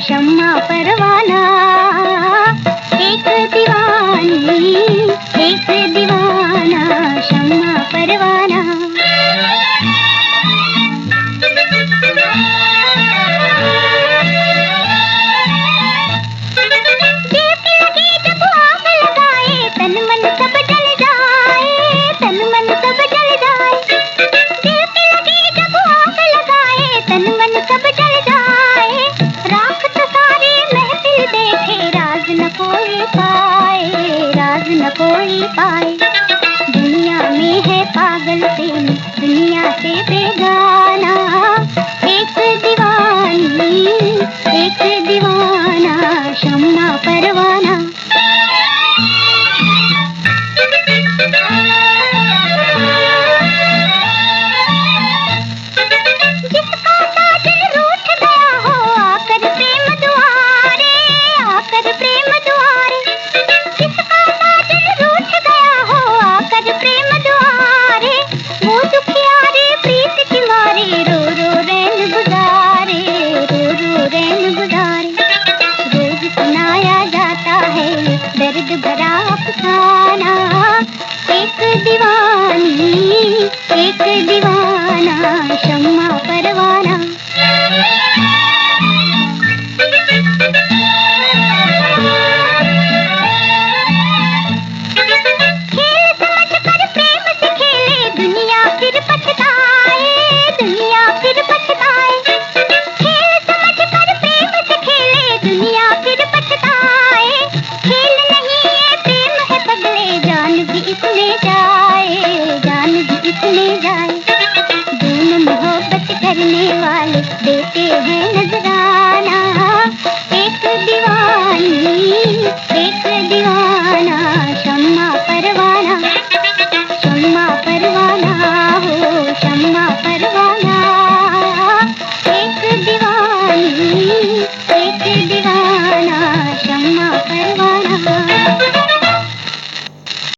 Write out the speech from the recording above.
शम्मा परवाना, एक दीवानी, एक दीवाना, शम्मा परवाना। दीप लगे जब आग लगाए, तन मन सब जल जाए, तन मन सब जल जाए। दीप लगे जब आग लगाए, तन मन सब जल जाए। राख तो सारी महफिल देखे, राज न कोई पाए, राज न कोई पाए। दुनिया में है पागल प्रेमी, दुनिया से बेगाना, एक दीवानी, एक दीवाना, शम्मा परवाना।